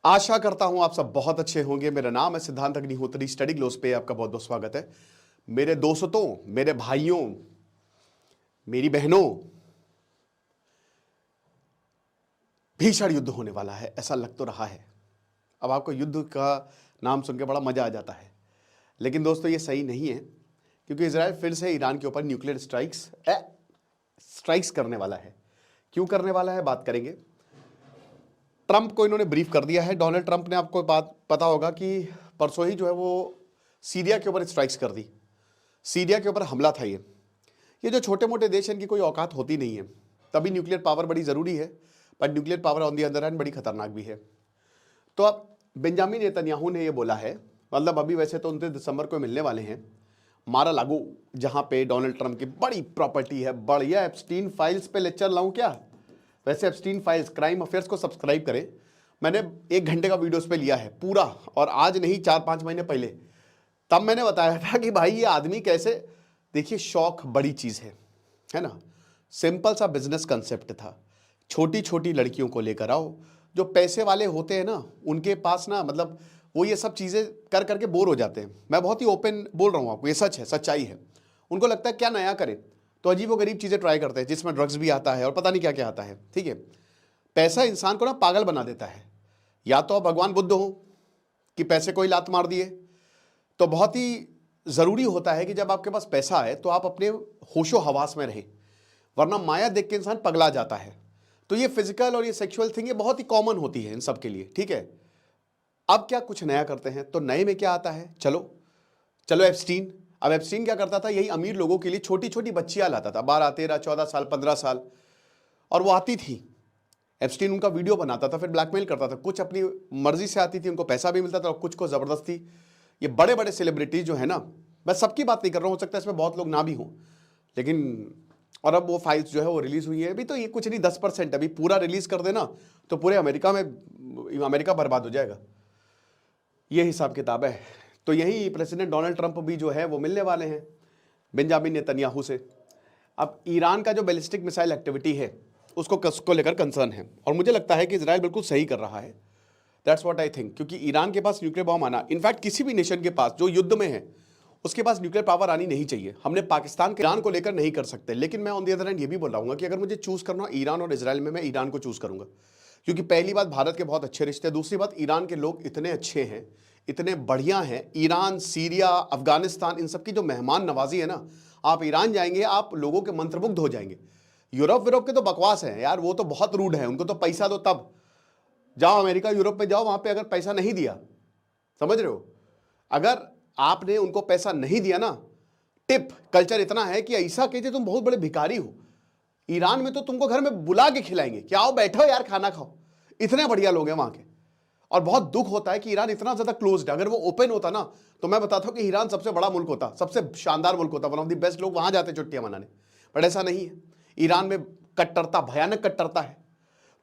आशा करता हूं आप सब बहुत अच्छे होंगे। मेरा नाम है सिद्धांत अग्निहोत्री। स्टडी ग्लोस पे आपका बहुत बहुत स्वागत है। मेरे दोस्तों, मेरे भाइयों, मेरी बहनों, भीषण युद्ध होने वाला है, ऐसा लग तो रहा है। अब आपको युद्ध का नाम सुन के बड़ा मजा आ जाता है, लेकिन दोस्तों ये सही नहीं है, क्योंकि इजराइल फिर से ईरान के ऊपर न्यूक्लियर स्ट्राइक्स करने वाला है। क्यों करने वाला है, बात करेंगे। ट्रंप को इन्होंने ब्रीफ कर दिया है। डोनाल्ड ट्रंप ने, आपको बात पता होगा कि परसों ही जो है वो सीरिया के ऊपर स्ट्राइक्स कर दी। सीरिया के ऊपर हमला था। ये जो छोटे मोटे देश हैं, इनकी कोई औकात होती नहीं है। तभी न्यूक्लियर पावर बड़ी ज़रूरी है, पर nuclear power on the other hand बड़ी खतरनाक भी है। तो अब बेंजामिन नेतन्याहू ने ये बोला है, मतलब अभी वैसे तो 29 दिसंबर को मिलने वाले हैं मारा लागू, जहाँ पे डोनाल्ड ट्रंप की बड़ी प्रॉपर्टी है। बढ़िया एप्स्टीन फाइल्स पे लेक्चर लाऊं क्या? वैसे एप्स्टीन फाइल्स क्राइम अफेयर्स को सब्सक्राइब करें। मैंने 1 घंटे का वीडियो उस पर लिया है पूरा, और आज नहीं 4-5 महीने पहले तब मैंने बताया था कि भाई ये आदमी कैसे, देखिए शौक बड़ी चीज़ है ना। सिंपल सा बिजनेस कंसेप्ट था। छोटी छोटी लड़कियों को लेकर आओ, जो पैसे वाले होते हैं ना, उनके पास ना, मतलब वो ये सब चीज़ें कर करके बोर हो जाते हैं। मैं बहुत ही ओपन बोल रहा हूँ आपको, ये सच है, सच्चाई है। उनको लगता है क्या नया करें, तो अजीब व गरीब चीज़ें ट्राई करते हैं, जिसमें ड्रग्स भी आता है और पता नहीं क्या क्या आता है। ठीक है, पैसा इंसान को ना पागल बना देता है। या तो भगवान बुद्ध हो कि पैसे को ही लात मार दिए, तो बहुत ही ज़रूरी होता है कि जब आपके पास पैसा है तो आप अपने होशो हवास में रहें, वरना माया देख के इंसान पगला जाता है। तो ये फिजिकल और ये सेक्सुअल थिंग ये बहुत ही कॉमन होती है इन सब के लिए। ठीक है, अब क्या कुछ नया करते हैं, तो नए में क्या आता है, चलो एप्स्टीन। अब एप्स्टीन क्या करता था, यही अमीर लोगों के लिए छोटी छोटी बच्चियां लाता था, 12, 13, 14 साल, 15 साल, और वो आती थी। एप्स्टीन उनका वीडियो बनाता था, फिर ब्लैकमेल करता था। कुछ अपनी मर्जी से आती थी, उनको पैसा भी मिलता था, और कुछ को ज़बरदस्ती। ये बड़े बड़े सेलिब्रिटीज जो है ना, मैं सबकी बात नहीं कर रहा हूँ, हो सकता है इसमें बहुत लोग ना भी हों, लेकिन और अब वो फाइल्स जो है वो रिलीज़ हुई है। अभी तो ये कुछ नहीं, 10%। अभी पूरा रिलीज़ कर देना तो पूरे अमेरिका बर्बाद हो जाएगा। ये हिसाब किताब है। तो यही प्रेसिडेंट डोनाल्ड ट्रंप भी जो है वो मिलने वाले हैं बेंजामिन नेतन्याहू से। अब ईरान का जो बैलिस्टिक मिसाइल एक्टिविटी है उसको लेकर कंसर्न है, और मुझे लगता है कि इजराइल बिल्कुल सही कर रहा है। दैट्स व्हाट आई थिंक, क्योंकि ईरान के पास न्यूक्लियर बॉम्ब आना, इनफैक्ट किसी भी नेशन के पास जो युद्ध में है उसके पास न्यूक्लियर पावर आनी नहीं चाहिए। हमने पाकिस्तान के ईरान को लेकर नहीं कर सकते, लेकिन मैं ऑन दी अदर हैंड ये भी बोल रहा हूँ कि अगर मुझे चूज करना ईरान और इजराइल में, मैं ईरान को चूज करूंगा। क्योंकि पहली बात, भारत के बहुत अच्छे रिश्ते, दूसरी बात ईरान के लोग इतने अच्छे हैं, इतने बढ़िया हैं। ईरान, सीरिया, अफगानिस्तान, इन सब की जो मेहमान नवाजी है ना, आप ईरान जाएंगे आप लोगों के मंत्रमुग्ध हो जाएंगे। यूरोप के तो बकवास है यार, वो तो बहुत रूड है, उनको तो पैसा दो तब जाओ। अमेरिका यूरोप में जाओ, वहां पे अगर पैसा नहीं दिया, समझ रहे हो, अगर आपने उनको पैसा नहीं दिया ना, टिप कल्चर इतना है कि ऐसा कहते तुम बहुत बड़े भिखारी हो। ईरान में तो तुमको घर में बुला के खिलाएंगे, क्या आओ बैठो यार खाना खाओ, इतने बढ़िया लोग हैं वहां के। और बहुत दुख होता है कि ईरान इतना ज्यादा क्लोज्ड है। अगर वो ओपन होता ना, तो मैं बताता हूं कि ईरान सबसे बड़ा मुल्क होता, सबसे शानदार मुल्क होता, वन ऑफ द बेस्ट। लोग वहां जाते छुट्टियां मनाने, बट ऐसा नहीं है। ईरान में कट्टरता, भयानक कट्टरता है।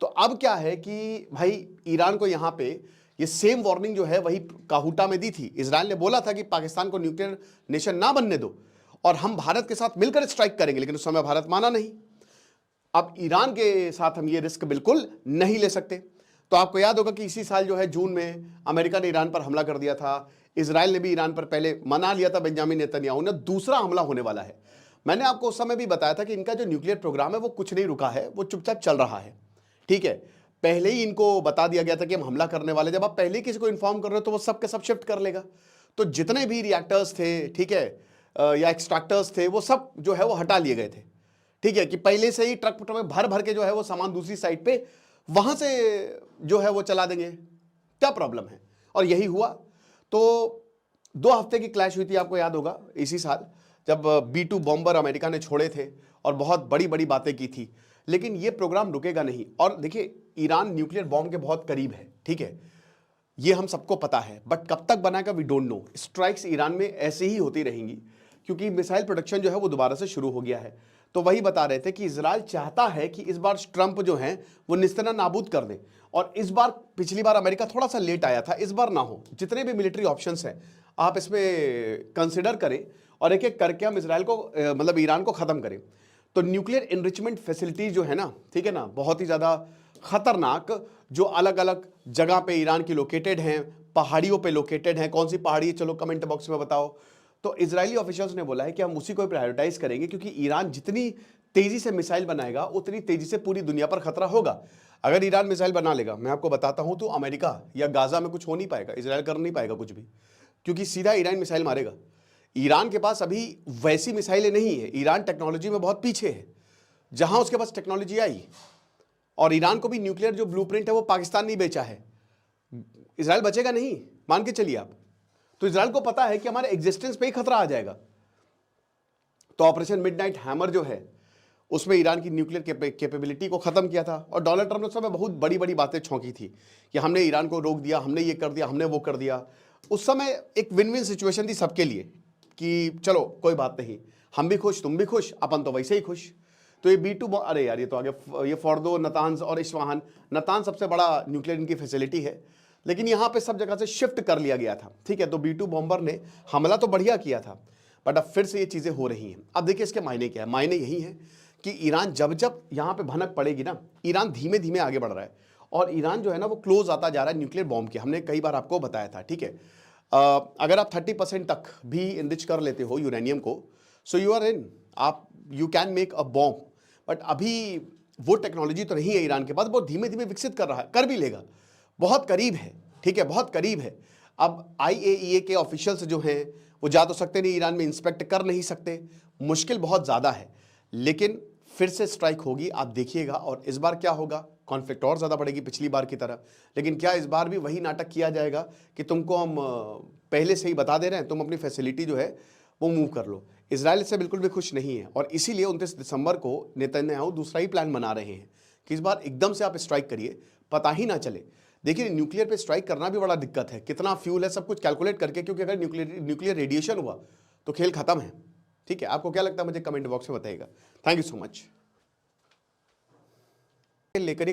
तो अब क्या है कि भाई ईरान को यहां पे ये सेम वार्निंग जो है वही काहूटा में दी थी। इजराइल ने बोला था कि पाकिस्तान को न्यूक्लियर नेशन ना बनने दो, और हम भारत के साथ मिलकर स्ट्राइक करेंगे, लेकिन उस समय भारत माना नहीं। अब ईरान के साथ हम ये रिस्क बिल्कुल नहीं ले सकते। तो आपको याद होगा कि इसी साल जो है जून में अमेरिका ने ईरान पर हमला कर दिया था। इजराइल ने भी ईरान पर पहले मना लिया था बेंजामिन नेतन्याहू ने। दूसरा हमला होने वाला है। मैंने आपको उस समय भी बताया था कि इनका जो न्यूक्लियर प्रोग्राम है वो कुछ नहीं रुका है, वो चुपचाप चल रहा है। ठीक है, पहले ही इनको बता दिया गया था कि हम हमला करने वाले। जब आप पहले किसी को इन्फॉर्म कर रहे हो तो वो सब के सब शिफ्ट कर लेगा। तो जितने भी रिएक्टर्स थे, ठीक है, या एक्सट्रैक्टर्स थे, वो सब जो है वो हटा लिए गए थे। ठीक है, कि पहले से ही ट्रक में भर भर के जो है वो सामान दूसरी साइड पे वहां से जो है वो चला देंगे, क्या प्रॉब्लम है। और यही हुआ। तो 2 हफ्ते की क्लैश हुई थी, आपको याद होगा इसी साल, जब B-2 बॉम्बर अमेरिका ने छोड़े थे और बहुत बड़ी बड़ी बातें की थी। लेकिन ये प्रोग्राम रुकेगा नहीं। और देखिए, ईरान न्यूक्लियर बॉम्ब के बहुत करीब है, ठीक है, ये हम सबको पता है, बट कब तक बनाएगा we don't know. Strikes Iran में ऐसे ही होती रहेंगी, क्योंकि मिसाइल प्रोडक्शन जो है वो दोबारा से शुरू हो गया है। तो वही बता रहे थे कि इजराइल चाहता है कि इस बार ट्रंप जो है वो निस्तना नाबूद कर दें। और इस बार, पिछली बार अमेरिका थोड़ा सा लेट आया था, इस बार ना हो। जितने भी मिलिट्री ऑप्शंस हैं आप इसमें कंसिडर करें, और एक एक करके हम इसराइल को मतलब ईरान को खत्म करें। तो न्यूक्लियर एनरिचमेंट फैसिलिटीज जो है ना, ठीक है ना, बहुत ही ज़्यादा खतरनाक, जो अलग अलग जगह पे ईरान की लोकेटेड हैं, पहाड़ियों पे लोकेटेड हैं। कौन सी पहाड़ी है चलो कमेंट बॉक्स में बताओ। तो इजरायली ऑफिशियल्स ने बोला है कि हम उसी को प्रायोरिटाइज करेंगे, क्योंकि ईरान जितनी तेजी से मिसाइल बनाएगा उतनी तेजी से पूरी दुनिया पर खतरा होगा। अगर ईरान मिसाइल बना लेगा, मैं आपको बताता हूं, तो अमेरिका या गाजा में कुछ हो नहीं पाएगा, इजराइल कर नहीं पाएगा कुछ भी, क्योंकि सीधा ईरान मिसाइल मारेगा। ईरान के पास अभी वैसी मिसाइलें नहीं है, ईरान टेक्नोलॉजी में बहुत पीछे है। जहां उसके पास टेक्नोलॉजी आई, और ईरान को भी न्यूक्लियर जो ब्लूप्रिंट है वो पाकिस्तान नहीं बेचा है, इजराइल बचेगा नहीं, मान के चलिए आप। तो इजराइल को पता है कि हमारे एग्जिस्टेंस पे ही खतरा आ जाएगा। तो ऑपरेशन मिडनाइट हैमर जो है, उसमें ईरान की न्यूक्लियर कैपेबिलिटी को खत्म किया था। और डोनाल्ड ट्रंप ने उस समय बहुत बड़ी बड़ी बातें छौंकी थी कि हमने ईरान को रोक दिया, हमने ये कर दिया, हमने वो कर दिया। उस समय एक विन विन सिचुएशन थी सबके लिए कि चलो कोई बात नहीं, हम भी खुश, तुम भी खुश, अपन तो वैसे ही खुश। तो ये B2, अरे यार ये तो आगे, ये फॉर्दो, नतान्ज और इस्फहान, नतान्ज सबसे बड़ा न्यूक्लियर इनकी फैसिलिटी है, लेकिन यहाँ पे सब जगह से शिफ्ट कर लिया गया था, ठीक है। तो B2 बॉम्बर ने हमला तो बढ़िया किया था, बट अब फिर से ये चीज़ें हो रही हैं। अब देखिए इसके मायने क्या है, मायने यही है कि ईरान जब जब यहाँ पे भनक पड़ेगी ना, ईरान धीमे धीमे आगे बढ़ रहा है, और ईरान जो है ना वो क्लोज आता जा रहा है न्यूक्लियर बॉम्ब के। हमने कई बार आपको बताया था, ठीक है। अगर आप 30% तक भी इनरिच कर लेते हो यूरेनियम को, सो यू आर इन, आप you can make a bomb. But अभी वो टेक्नोलॉजी तो नहीं है ईरान के पास, बहुत धीमे धीमे विकसित कर रहा है, कर भी लेगा, बहुत करीब है, ठीक है, बहुत करीब है। अब IAEA के ऑफिशियल्स जो हैं वो जा तो सकते नहीं, ईरान में इंस्पेक्ट कर नहीं सकते, मुश्किल बहुत ज़्यादा है, लेकिन फिर से स्ट्राइक होगी, आप देखिएगा। और इस बार क्या होगा, कॉन्फ्लिक्ट और ज़्यादा बढ़ेगी पिछली बार की तरह। लेकिन क्या इस बार भी वही नाटक किया जाएगा कि तुमको हम पहले से ही बता दे रहे हैं, तुम अपनी फैसिलिटी जो है वो मूव कर लो। इजराइल इससे बिल्कुल भी खुश नहीं है, और इसीलिए 29 दिसंबर को नेतन्याहू दूसरा ही प्लान बना रहे हैं कि इस बार एकदम से आप स्ट्राइक करिए, पता ही ना चले। देखिए न्यूक्लियर पे स्ट्राइक करना भी बड़ा दिक्कत है, कितना फ्यूल है सब कुछ कैलकुलेट करके, क्योंकि अगर न्यूक्लियर रेडिएशन हुआ तो खेल खत्म है, ठीक है। आपको क्या लगता है मुझे कमेंट बॉक्स में बताइएगा। Thank you so much. लेकर